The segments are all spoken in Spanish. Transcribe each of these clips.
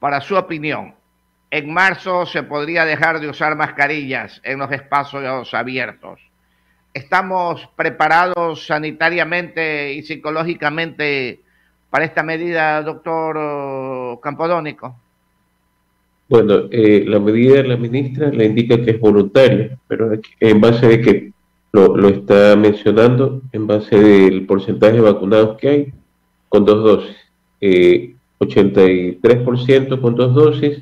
Para su opinión, en marzo se podría dejar de usar mascarillas en los espacios abiertos. ¿Estamos preparados sanitariamente y psicológicamente para esta medida, doctor Campodónico? Bueno, la medida de la ministra le indica que es voluntaria, pero en base de que lo está mencionando, en base del porcentaje de vacunados que hay con dos dosis. 83% con dos dosis,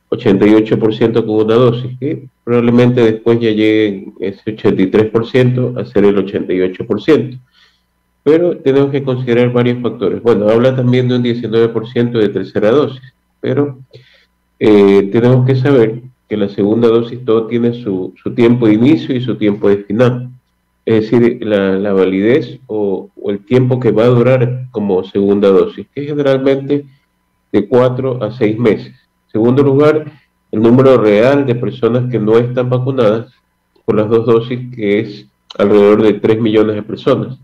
88% con una dosis, que probablemente después ya lleguen ese 83% a ser el 88%. Pero tenemos que considerar varios factores. Bueno, habla también de un 19% de tercera dosis, pero tenemos que saber que la segunda dosis todo tiene su tiempo de inicio y su tiempo de final. Es decir, la validez o el tiempo que va a durar como segunda dosis, que es generalmente de 4 a 6 meses. En segundo lugar, el número real de personas que no están vacunadas por las dos dosis, que es alrededor de 3 millones de personas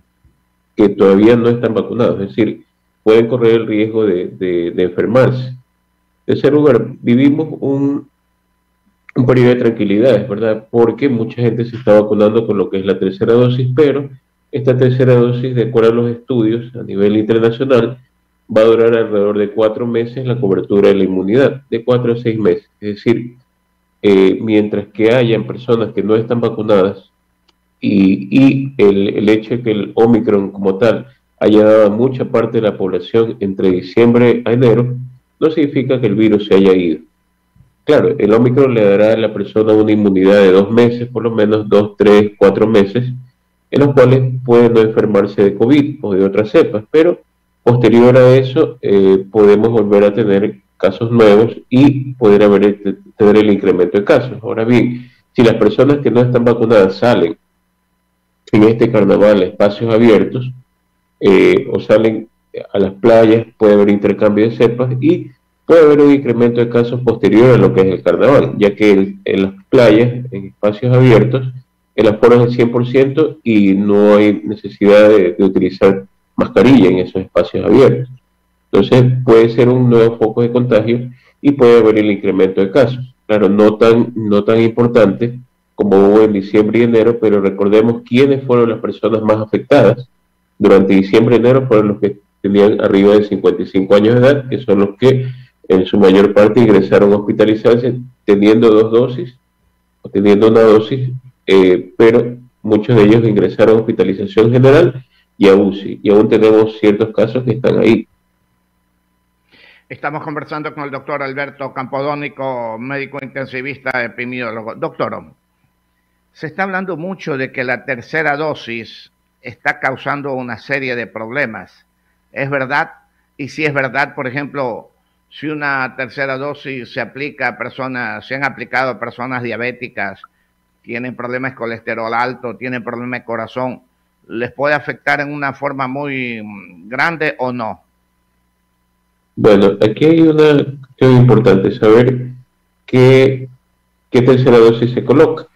que todavía no están vacunadas, es decir, pueden correr el riesgo de enfermarse. En tercer lugar, vivimos un periodo de tranquilidad, ¿verdad? Porque mucha gente se está vacunando con lo que es la tercera dosis, pero esta tercera dosis, de acuerdo a los estudios a nivel internacional, va a durar alrededor de 4 meses la cobertura de la inmunidad, de 4 a 6 meses. Es decir, mientras que hayan personas que no están vacunadas y el hecho de que el Omicron como tal haya dado a mucha parte de la población entre diciembre a enero, no significa que el virus se haya ido. Claro, el Omicron le dará a la persona una inmunidad de 2 meses, por lo menos 2, 3, 4 meses, en los cuales puede no enfermarse de COVID o de otras cepas, pero posterior a eso podemos volver a tener casos nuevos y poder tener el incremento de casos. Ahora bien, si las personas que no están vacunadas salen en este carnaval a espacios abiertos o salen a las playas, puede haber intercambio de cepas y puede haber un incremento de casos posterior a lo que es el carnaval, ya que en las playas, en espacios abiertos, el aforo es del 100% y no hay necesidad de utilizar mascarilla en esos espacios abiertos. Entonces puede ser un nuevo foco de contagio y puede haber el incremento de casos. Claro, no tan importante como hubo en diciembre y enero, pero recordemos quiénes fueron las personas más afectadas. Durante diciembre y enero fueron los que tenían arriba de 55 años de edad, que son los que en su mayor parte ingresaron a hospitalizarse teniendo 2 dosis o teniendo una dosis, pero muchos de ellos ingresaron a hospitalización general y a UCI, y aún tenemos ciertos casos que están ahí. Estamos conversando con el doctor Alberto Campodónico, médico intensivista, epidemiólogo. Doctor, se está hablando mucho de que la tercera dosis está causando una serie de problemas. ¿Es verdad? Y si es verdad, por ejemplo, si una tercera dosis se aplica a personas, se han aplicado a personas diabéticas, tienen problemas de colesterol alto, tienen problemas de corazón, ¿les puede afectar en una forma muy grande o no? Bueno, aquí hay una cuestión importante, saber qué tercera dosis se coloca,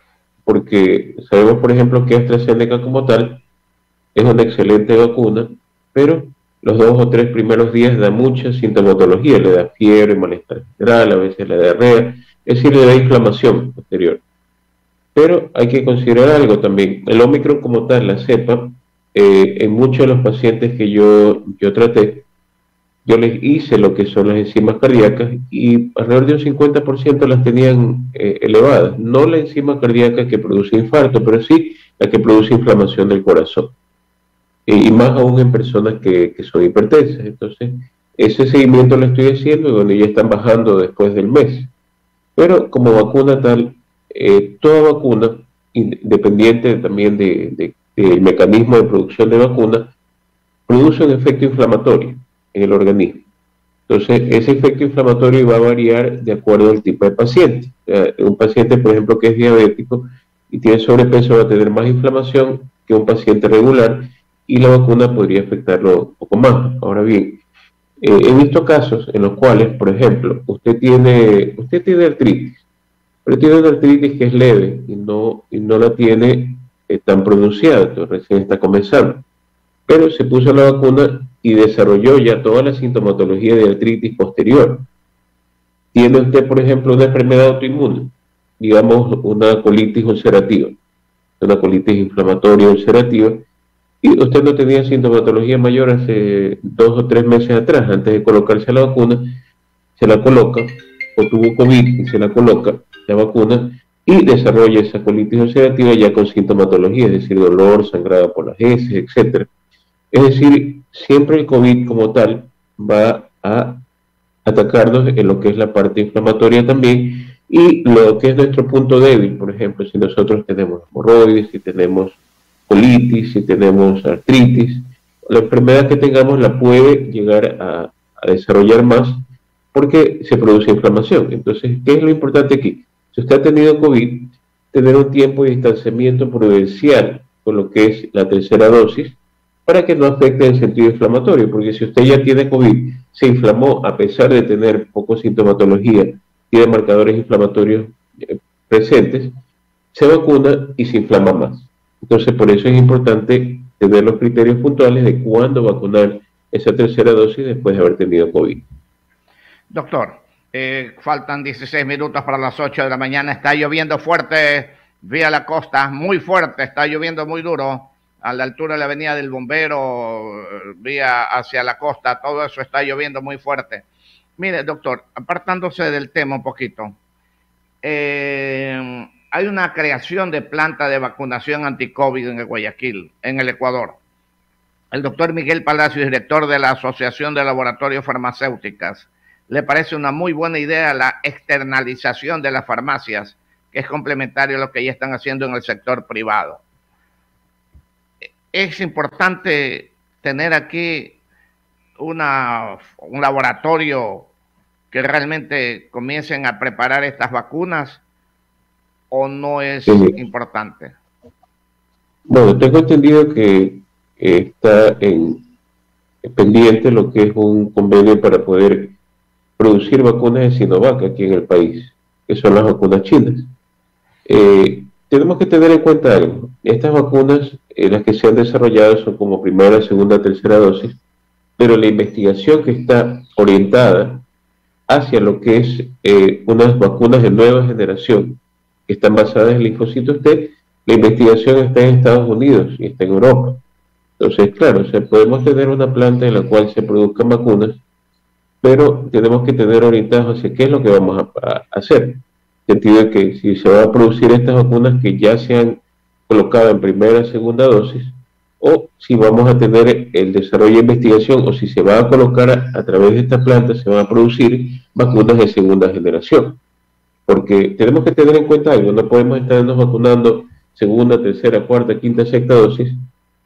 porque sabemos, por ejemplo, que AstraZeneca como tal es una excelente vacuna, pero los 2 o 3 primeros días da mucha sintomatología, le da fiebre, malestar general, a veces le da diarrea, es decir, le da inflamación posterior. Pero hay que considerar algo también, el Omicron como tal, la cepa, en muchos de los pacientes que yo traté, yo les hice lo que son las enzimas cardíacas y alrededor de un 50% las tenían elevadas. No la enzima cardíaca que produce infarto, pero sí la que produce inflamación del corazón. Y más aún en personas que son hipertensas. Entonces, ese seguimiento lo estoy haciendo y bueno, ya están bajando después del mes. Pero como vacuna tal, toda vacuna, independiente también del mecanismo de producción de vacuna, produce un efecto inflamatorio en el organismo. Entonces, ese efecto inflamatorio va a variar de acuerdo al tipo de paciente. Un paciente, por ejemplo, que es diabético y tiene sobrepeso va a tener más inflamación que un paciente regular y la vacuna podría afectarlo un poco más. Ahora bien, he visto casos en los cuales, por ejemplo, usted tiene artritis, pero tiene una artritis que es leve y no la tiene tan pronunciada, entonces recién está comenzando. Pero se puso la vacuna y desarrolló ya toda la sintomatología de artritis posterior. tiene usted, por ejemplo, una enfermedad autoinmune, digamos una colitis ulcerativa, una colitis inflamatoria ulcerativa, y usted no tenía sintomatología mayor hace 2 o 3 meses atrás, antes de colocarse la vacuna, se la coloca, o tuvo COVID y se la coloca la vacuna, y desarrolla esa colitis ulcerativa ya con sintomatología, es decir, dolor, sangrado por las heces, etc. Es decir, siempre el COVID como tal va a atacarnos en lo que es la parte inflamatoria también, y lo que es nuestro punto débil, por ejemplo, si nosotros tenemos hemorroides, si tenemos colitis, si tenemos artritis, la enfermedad que tengamos la puede llegar a desarrollar más porque se produce inflamación. Entonces, ¿qué es lo importante aquí? Si usted ha tenido COVID, tener un tiempo de distanciamiento prudencial con lo que es la tercera dosis para que no afecte el sentido inflamatorio, porque si usted ya tiene COVID, se inflamó a pesar de tener poco sintomatología, tiene marcadores inflamatorios presentes, se vacuna y se inflama más. Entonces, por eso es importante tener los criterios puntuales de cuándo vacunar esa tercera dosis después de haber tenido COVID. Doctor, faltan 16 minutos para las 8 de la mañana. Está lloviendo fuerte vía la costa, muy fuerte, está lloviendo muy duro. A la altura de la avenida del Bombero, vía hacia la costa, todo eso está lloviendo muy fuerte. Mire, doctor, apartándose del tema un poquito, hay una creación de planta de vacunación anti-COVID en el Guayaquil, en el Ecuador. El doctor Miguel Palacio, director de la Asociación de Laboratorios Farmacéuticas, le parece una muy buena idea la externalización de las farmacias, que es complementario a lo que ya están haciendo en el sector privado. Es importante tener aquí un laboratorio que realmente comiencen a preparar estas vacunas, ¿o no es importante? Bueno, tengo entendido que está pendiente lo que es un convenio para poder producir vacunas de Sinovac aquí en el país, que son las vacunas chinas. Tenemos que tener en cuenta algo. Estas vacunas, las que se han desarrollado, son como primera, segunda, tercera dosis, pero la investigación que está orientada hacia lo que es unas vacunas de nueva generación, que están basadas en linfocitos T, la investigación está en Estados Unidos y está en Europa. Entonces, claro, o sea, podemos tener una planta en la cual se produzcan vacunas, pero tenemos que tener orientados hacia qué es lo que vamos a hacer. En el sentido de que si se van a producir estas vacunas que ya se han colocado en primera y segunda dosis, o si vamos a tener el desarrollo de investigación, o si se va a colocar a través de esta planta, se van a producir vacunas de segunda generación. Porque tenemos que tener en cuenta algo, no podemos estarnos vacunando segunda, tercera, cuarta, quinta, sexta dosis,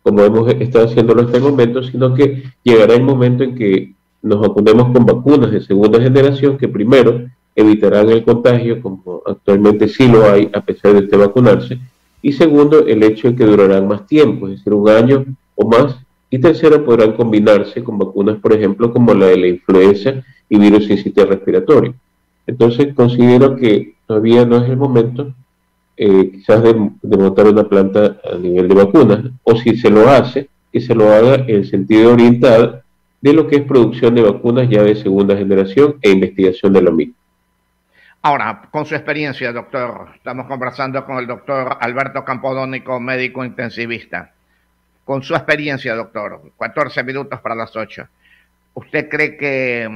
como hemos estado haciéndolo hasta el momento, sino que llegará el momento en que nos vacunemos con vacunas de segunda generación que primero evitarán el contagio, como actualmente sí lo hay, a pesar de usted vacunarse, y segundo, el hecho de que durarán más tiempo, es decir, 1 año o más, y tercero, podrán combinarse con vacunas, por ejemplo, como la de la influenza y virus sincitial respiratorio. Entonces, considero que todavía no es el momento, quizás de montar una planta a nivel de vacunas, o si se lo hace, que se lo haga en el sentido orientado de lo que es producción de vacunas ya de segunda generación e investigación de lo mismo. Ahora, con su experiencia, doctor, estamos conversando con el doctor Alberto Campodónico, médico intensivista. Con su experiencia, doctor, 14 minutos para las 8. ¿Usted cree que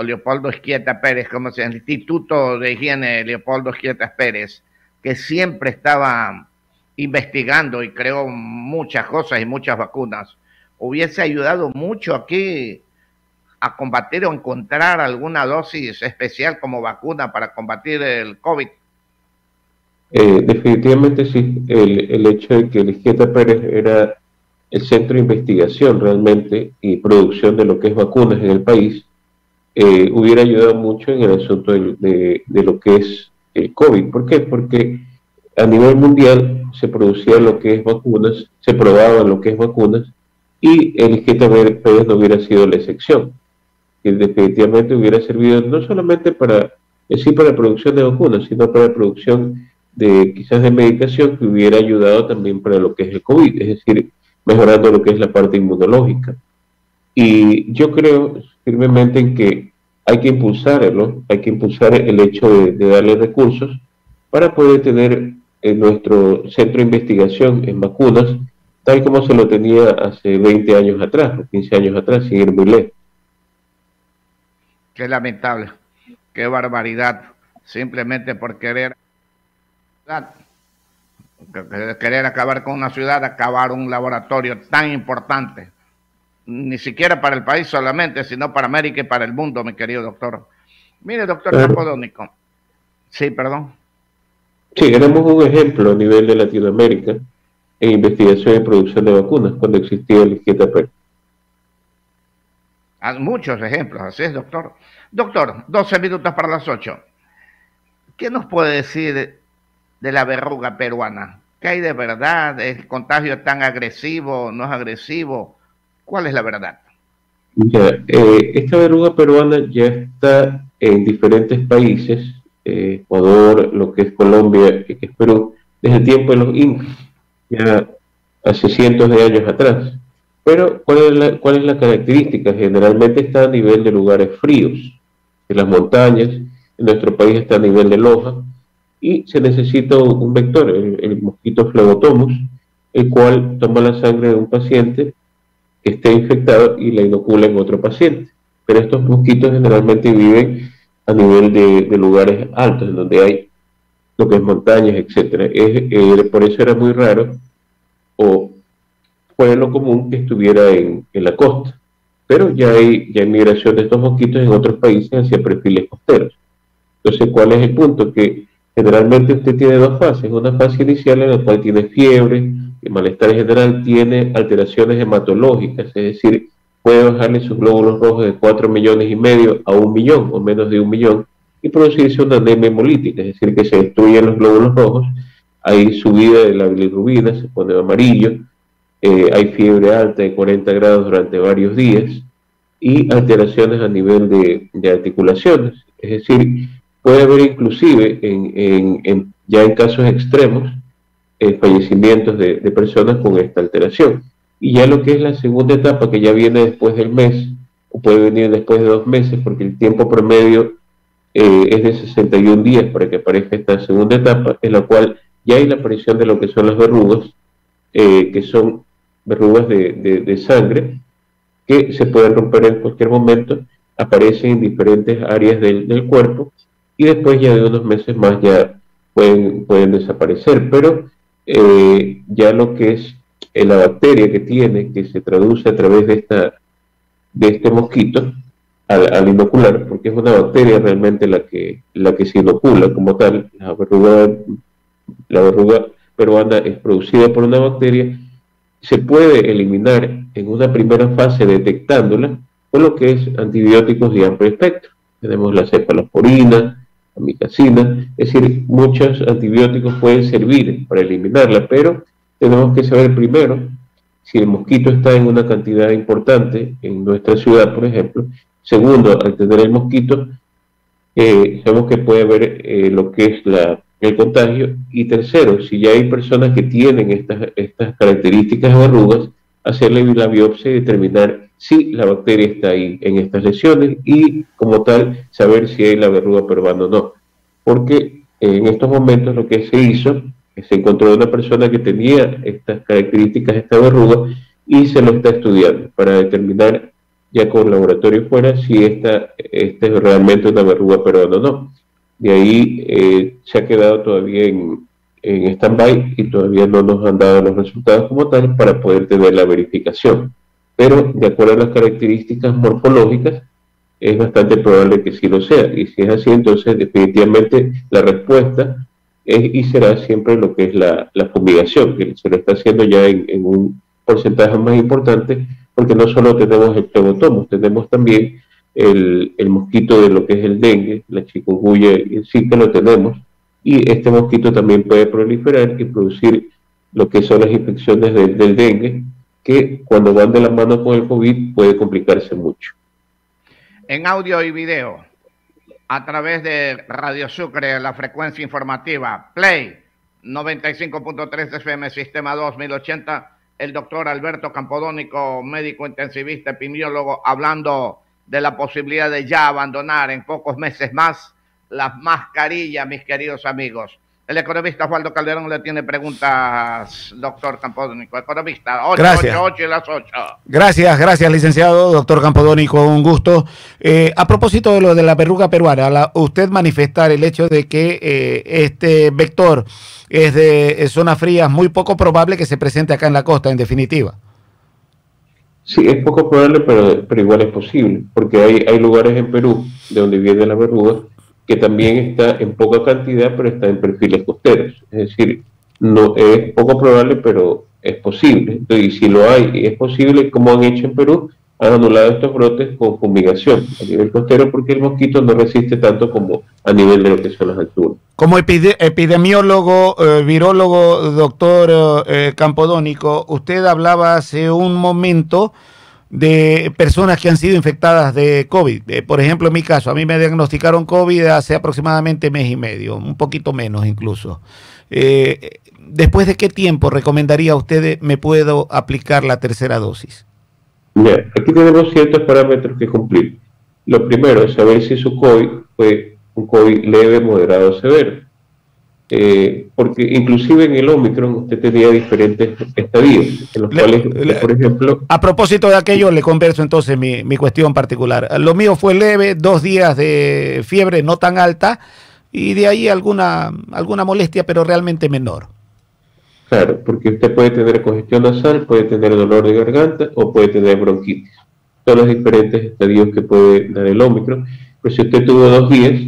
Leopoldo Izquieta Pérez, como se llama, el Instituto de Higiene Leopoldo Izquieta Pérez, que siempre estaba investigando y creó muchas cosas y muchas vacunas, hubiese ayudado mucho aquí a combatir o encontrar alguna dosis especial como vacuna para combatir el COVID? Definitivamente sí. El hecho de que el Izquieta Pérez era el centro de investigación realmente y producción de lo que es vacunas en el país, hubiera ayudado mucho en el asunto de lo que es el COVID. ¿Por qué? Porque a nivel mundial se producía lo que es vacunas, se probaban lo que es vacunas, y el Izquieta Pérez no hubiera sido la excepción, que definitivamente hubiera servido no solamente para la producción de vacunas, sino para la producción de quizás de medicación que hubiera ayudado también para lo que es el COVID, es decir, mejorando lo que es la parte inmunológica. Y yo creo firmemente en que hay que impulsarlo, hay que impulsar el hecho de darle recursos para poder tener nuestro centro de investigación en vacunas, tal como se lo tenía hace 20 años atrás, o 15 años atrás, sin ir muy lejos. Qué lamentable, qué barbaridad, simplemente por querer acabar con una ciudad, acabar un laboratorio tan importante, ni siquiera para el país solamente, sino para América y para el mundo, mi querido doctor. Mire, doctor Campodónico. Sí, perdón. Sí, éramos un ejemplo a nivel de Latinoamérica en investigación y producción de vacunas cuando existía el ISquetaPER. Hay muchos ejemplos, así es, doctor. Doctor, 12 minutos para las 8. ¿Qué nos puede decir de la verruga peruana? ¿Qué hay de verdad? ¿El contagio es tan agresivo? ¿No es agresivo? ¿Cuál es la verdad? Ya, esta verruga peruana ya está en diferentes países, Ecuador, lo que es Colombia, que es Perú, desde el tiempo de los incas, ya hace cientos de años atrás. Pero, ¿cuál es la característica? Generalmente está a nivel de lugares fríos, en las montañas, en nuestro país está a nivel de Loja, y se necesita un vector, el mosquito Phlebotomus, el cual toma la sangre de un paciente que esté infectado y la inocula en otro paciente. Pero estos mosquitos generalmente viven a nivel de lugares altos, en donde hay lo que es montañas, etcétera. Por eso era muy raro, o fue lo común que estuviera en la costa. Pero ya hay migración de estos mosquitos en otros países hacia perfiles costeros. Entonces, ¿cuál es el punto? Que generalmente usted tiene dos fases. Una fase inicial en la cual tiene fiebre, el malestar general, tiene alteraciones hematológicas, es decir, puede bajarle sus glóbulos rojos de 4,5 millones a 1 millón o menos de 1 millón y producirse una anemia hemolítica, es decir, que se destruyen los glóbulos rojos, hay subida de la bilirrubina, se pone amarillo, hay fiebre alta de 40 grados durante varios días y alteraciones a nivel de articulaciones, es decir, puede haber inclusive ya en casos extremos fallecimientos de personas con esta alteración. Y ya lo que es la segunda etapa, que ya viene después del mes, o puede venir después de 2 meses, porque el tiempo promedio es de 61 días para que aparezca esta segunda etapa, en la cual ya hay la aparición de lo que son las verrugas, que son verrugas de sangre, que se pueden romper en cualquier momento, aparecen en diferentes áreas del cuerpo y después ya de unos meses más ya pueden desaparecer. Pero ya lo que es la bacteria que tiene, que se traduce a través de este mosquito al inocular, porque es una bacteria realmente la que se inocula como tal. La verruga peruana es producida por una bacteria, se puede eliminar en una primera fase detectándola con lo que es antibióticos de amplio espectro. Tenemos la cefalosporina, amicacina, es decir, muchos antibióticos pueden servir para eliminarla, pero tenemos que saber primero si el mosquito está en una cantidad importante en nuestra ciudad, por ejemplo. Segundo, al tener el mosquito, sabemos que puede haber lo que es el contagio. Y tercero, si ya hay personas que tienen estas características de verrugas, hacerle la biopsia y determinar si la bacteria está ahí en estas lesiones y como tal saber si hay la verruga peruana o no. Porque en estos momentos lo que se hizo, se encontró una persona que tenía estas características, esta verruga, y se lo está estudiando para determinar ya con laboratorio fuera si esta es realmente una verruga peruana o no. De ahí se ha quedado todavía en stand-by y todavía no nos han dado los resultados como tal para poder tener la verificación. Pero de acuerdo a las características morfológicas, es bastante probable que sí lo sea. Y si es así, entonces definitivamente la respuesta es y será siempre lo que es la fumigación, que se lo está haciendo ya en un porcentaje más importante, porque no solo tenemos el Phlebotomus, tenemos también el mosquito de lo que es el dengue, la chikungunya, sí que lo tenemos, y este mosquito también puede proliferar y producir lo que son las infecciones del dengue, que cuando van de la mano con el COVID puede complicarse mucho. En audio y video, a través de Radio Sucre, la frecuencia informativa, Play 95.3 FM, Sistema 2080, el doctor Alberto Campodónico, médico intensivista, epidemiólogo, hablando de la posibilidad de ya abandonar en pocos meses más las mascarillas, mis queridos amigos. El economista Osvaldo Calderón le tiene preguntas, doctor Campodónico. Economista, 888 y las 8. Gracias, licenciado, doctor Campodónico, un gusto. A propósito de lo de la verruga peruana, usted manifestar el hecho de que este vector es de zonas frías, muy poco probable que se presente acá en la costa, en definitiva. Sí, es poco probable, pero igual es posible, porque hay lugares en Perú de donde viene la verruga que también está en poca cantidad, pero está en perfiles costeros. Es decir, no es poco probable, pero es posible. Entonces, y si lo hay y es posible, como han hecho en Perú, han anulado estos brotes con fumigación a nivel costero, porque el mosquito no resiste tanto como a nivel de lo que son las alturas. Como epidemiólogo, virólogo, doctor Campodónico, usted hablaba hace un momento de personas que han sido infectadas de COVID. Por ejemplo, en mi caso, a mí me diagnosticaron COVID hace aproximadamente mes y medio, un poquito menos incluso. ¿Después de qué tiempo recomendaría a usted me puedo aplicar la tercera dosis? Bien, aquí tenemos ciertos parámetros que cumplir. Lo primero es saber si su COVID fue un COVID leve, moderado o severo. Porque inclusive en el Omicron usted tenía diferentes estadios, en los cuales, por ejemplo... A propósito de aquello, le converso entonces mi cuestión particular. Lo mío fue leve, 2 días de fiebre no tan alta, y de ahí alguna molestia, pero realmente menor. Claro, porque usted puede tener congestión nasal, puede tener dolor de garganta o puede tener bronquitis. Son los diferentes estadios que puede dar el Omicron. Pero si usted tuvo 2 días,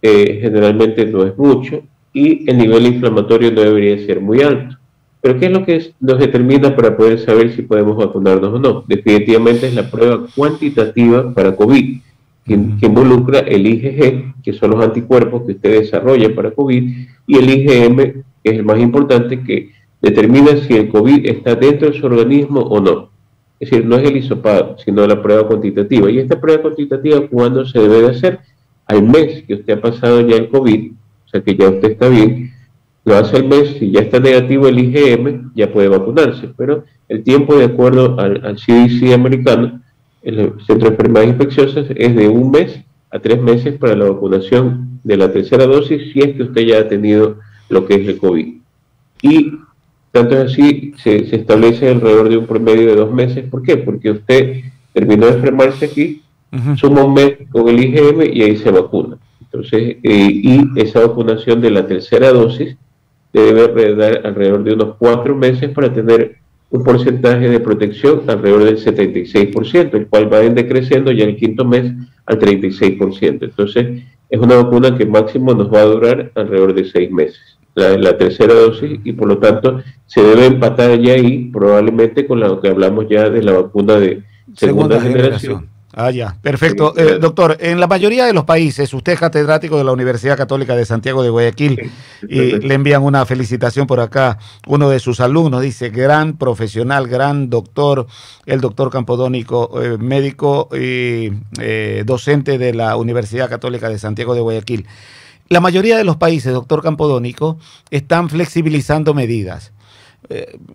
generalmente no es mucho, y el nivel inflamatorio no debería ser muy alto. Pero ¿qué es lo que nos determina para poder saber si podemos vacunarnos o no? Definitivamente es la prueba cuantitativa para COVID, que involucra el IgG, que son los anticuerpos que usted desarrolla para COVID, y el IgM, que es el más importante, que determina si el COVID está dentro de su organismo o no. Es decir, no es el hisopado, sino la prueba cuantitativa. Y esta prueba cuantitativa, ¿cuándo se debe de hacer? Al mes que usted ha pasado ya el COVID, o sea que ya usted está bien, lo hace al mes, si ya está negativo el IgM, ya puede vacunarse. Pero el tiempo, de acuerdo al CDC americano, el Centro de Enfermedades Infecciosas, es de 1 mes a 3 meses para la vacunación de la tercera dosis, si es que usted ya ha tenido lo que es el COVID. Y tanto es así, se establece alrededor de un promedio de 2 meses. ¿Por qué? Porque usted terminó de enfermarse aquí, suma 1 mes con el IgM y ahí se vacuna. Entonces, y esa vacunación de la tercera dosis debe dar alrededor de unos 4 meses para tener un porcentaje de protección alrededor del 76%, el cual va decreciendo ya el 5.º mes al 36%. Entonces, es una vacuna que máximo nos va a durar alrededor de 6 meses, la tercera dosis, y por lo tanto se debe empatar ya ahí probablemente con lo que hablamos ya de la vacuna de segunda generación. Ah, ya, perfecto. Doctor, en la mayoría de los países, usted es catedrático de la Universidad Católica de Santiago de Guayaquil, y le envían una felicitación por acá. Uno de sus alumnos dice, gran profesional, gran doctor, el doctor Campodónico, médico y docente de la Universidad Católica de Santiago de Guayaquil. La mayoría de los países, doctor Campodónico, están flexibilizando medidas.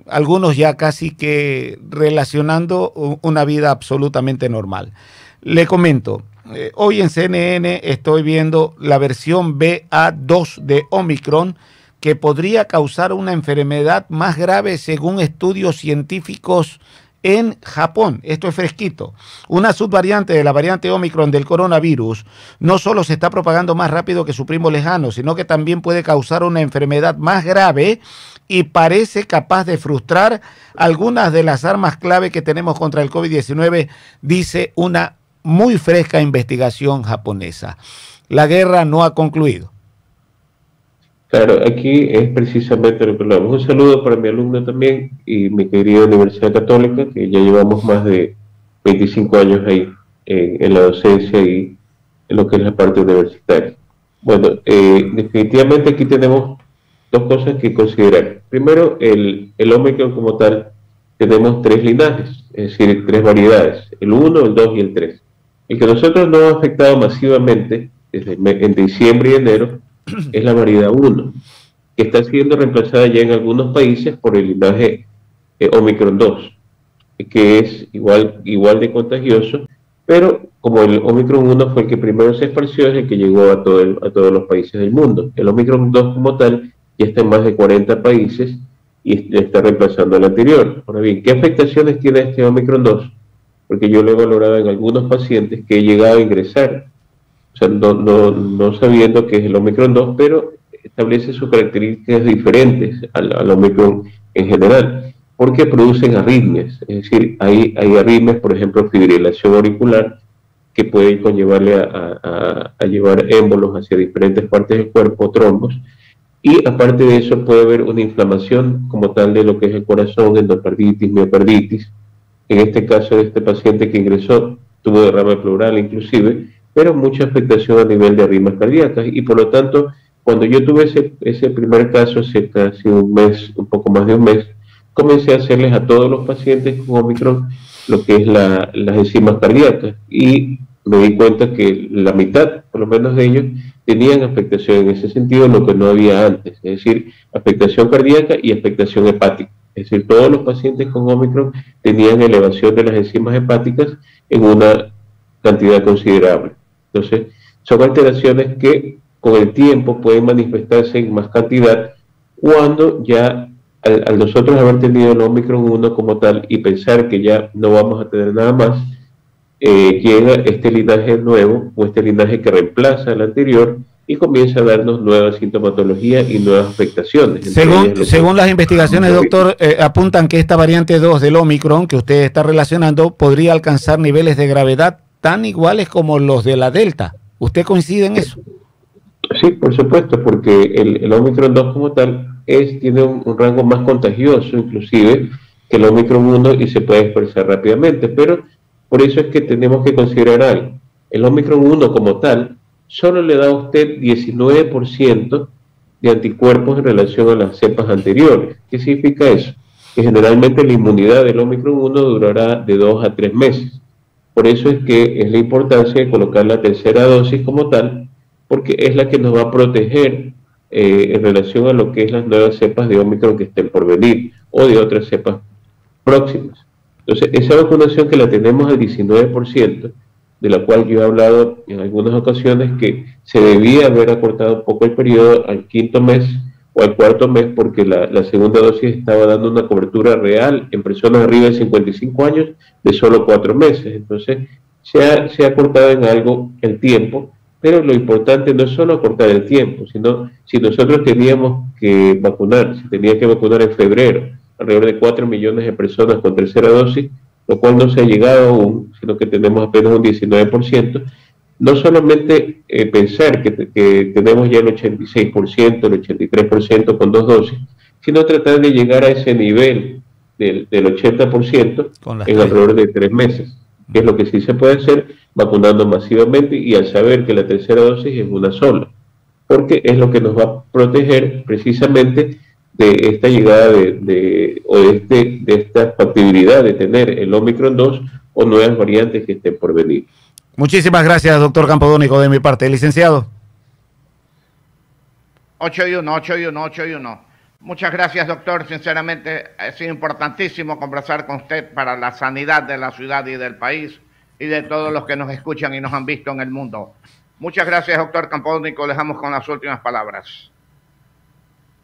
Algunos ya casi que relacionando una vida absolutamente normal. Le comento, hoy en CNN estoy viendo la versión BA2 de Omicron, que podría causar una enfermedad más grave según estudios científicos en Japón. Esto es fresquito. Una subvariante de la variante Omicron del coronavirus no solo se está propagando más rápido que su primo lejano, sino que también puede causar una enfermedad más grave y parece capaz de frustrar algunas de las armas clave que tenemos contra el COVID-19, dice una muy fresca investigación japonesa. La guerra no ha concluido. Claro, aquí es precisamente lo que hablamos. Un saludo para mi alumno también y mi querida Universidad Católica, que ya llevamos más de 25 años ahí en la docencia y en lo que es la parte universitaria. Bueno, definitivamente aquí tenemos 2 cosas que considerar. Primero, el Omicron como tal, tenemos 3 linajes, es decir, 3 variedades, el 1, el 2 y el 3. El que nosotros nos ha afectado masivamente desde en diciembre y enero es la variedad 1, que está siendo reemplazada ya en algunos países por el linaje Omicron 2, que es igual de contagioso, pero como el Omicron 1 fue el que primero se esparció, es el que llegó a todos los países del mundo. El Omicron 2 como tal ya está en más de 40 países y está reemplazando al anterior. Ahora bien, ¿qué afectaciones tiene este Omicron 2? Porque yo lo he valorado en algunos pacientes que he llegado a ingresar, o sea, no sabiendo que es el Omicron 2, pero establece sus características diferentes al Omicron en general, porque producen arritmias, es decir, hay arritmias, por ejemplo, fibrilación auricular, que puede conllevarle a llevar émbolos hacia diferentes partes del cuerpo, trombos, y aparte de eso puede haber una inflamación como tal de lo que es el corazón, endocarditis, miocarditis. En este caso de este paciente que ingresó, tuvo derrame pleural inclusive, pero mucha afectación a nivel de arritmias cardíacas, y por lo tanto, cuando yo tuve ese primer caso, hace casi un mes, un poco más de un mes, comencé a hacerles a todos los pacientes con Omicron lo que es las enzimas cardíacas, y me di cuenta que la mitad, por lo menos de ellos, tenían afectación en ese sentido, lo que no había antes, es decir, afectación cardíaca y afectación hepática. Es decir, todos los pacientes con Omicron tenían elevación de las enzimas hepáticas en una cantidad considerable. Entonces, son alteraciones que con el tiempo pueden manifestarse en más cantidad cuando ya, al nosotros haber tenido el Omicron 1 como tal y pensar que ya no vamos a tener nada más, llega este linaje nuevo o este linaje que reemplaza al anterior y comienza a darnos nuevas sintomatologías y nuevas afectaciones. Según las investigaciones, doctor, apuntan que esta variante 2 del Omicron que usted está relacionando podría alcanzar niveles de gravedad tan iguales como los de la Delta. ¿Usted coincide en eso? Sí, por supuesto, porque el Omicron 2 como tal tiene un rango más contagioso inclusive que el Omicron 1 y se puede expresar rápidamente, pero por eso es que tenemos que considerar algo. El Omicron 1 como tal solo le da a usted 19% de anticuerpos en relación a las cepas anteriores. ¿Qué significa eso? Que generalmente la inmunidad del Omicron 1 durará de 2 a 3 meses. Por eso es que es la importancia de colocar la tercera dosis como tal, porque es la que nos va a proteger en relación a lo que es las nuevas cepas de Omicron que estén por venir o de otras cepas próximas. Entonces, esa vacunación que la tenemos al 19%, de la cual yo he hablado en algunas ocasiones que se debía haber acortado un poco el periodo al quinto mes o al cuarto mes, porque la segunda dosis estaba dando una cobertura real en personas arriba de 55 años de solo 4 meses. Entonces, se ha acortado en algo el tiempo, pero lo importante no es solo acortar el tiempo, sino si nosotros teníamos que vacunar, se tenía que vacunar en febrero, alrededor de 4 millones de personas con tercera dosis, lo cual no se ha llegado aún, sino que tenemos apenas un 19%, no solamente pensar que tenemos ya el 86%, el 83% con 2 dosis, sino tratar de llegar a ese nivel del 80% en alrededor de 3 meses, que es lo que sí se puede hacer vacunando masivamente y al saber que la tercera dosis es una sola, porque es lo que nos va a proteger precisamente de esta llegada de esta factibilidad de tener el Omicron 2 o nuevas variantes que estén por venir. Muchísimas gracias, doctor Campodónico, de mi parte. Licenciado. 8-1. Muchas gracias, doctor. Sinceramente, es importantísimo conversar con usted para la sanidad de la ciudad y del país y de todos los que nos escuchan y nos han visto en el mundo. Muchas gracias, doctor Campodónico. Le dejamos con las últimas palabras.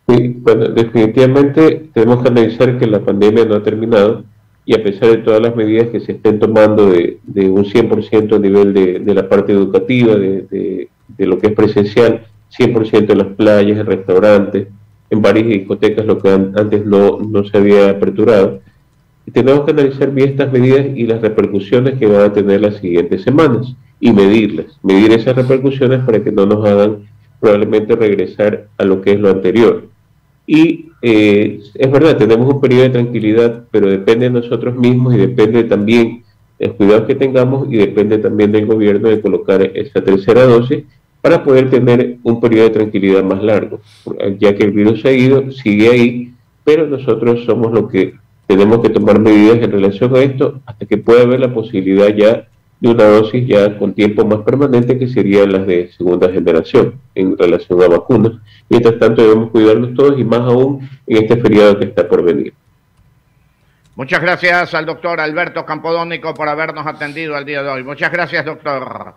Sí, bueno, definitivamente tenemos que analizar que la pandemia no ha terminado y a pesar de todas las medidas que se estén tomando de un 100% a nivel de la parte educativa, de lo que es presencial, 100% en las playas, en restaurantes, en bares y discotecas, lo que antes no se había aperturado. Y tenemos que analizar bien estas medidas y las repercusiones que van a tener las siguientes semanas y medir esas repercusiones para que no nos hagan probablemente regresar a lo que es lo anterior. Y es verdad, tenemos un periodo de tranquilidad, pero depende de nosotros mismos y depende también de los cuidados que tengamos y depende también del gobierno de colocar esa tercera dosis para poder tener un periodo de tranquilidad más largo, ya que el virus ha ido, sigue ahí, pero nosotros somos los que tenemos que tomar medidas en relación a esto hasta que pueda haber la posibilidad ya de una dosis ya con tiempo más permanente, que serían las de segunda generación en relación a vacunas. Mientras tanto debemos cuidarnos todos y más aún en este feriado que está por venir. Muchas gracias al doctor Alberto Campodónico por habernos atendido el día de hoy. Muchas gracias, doctor.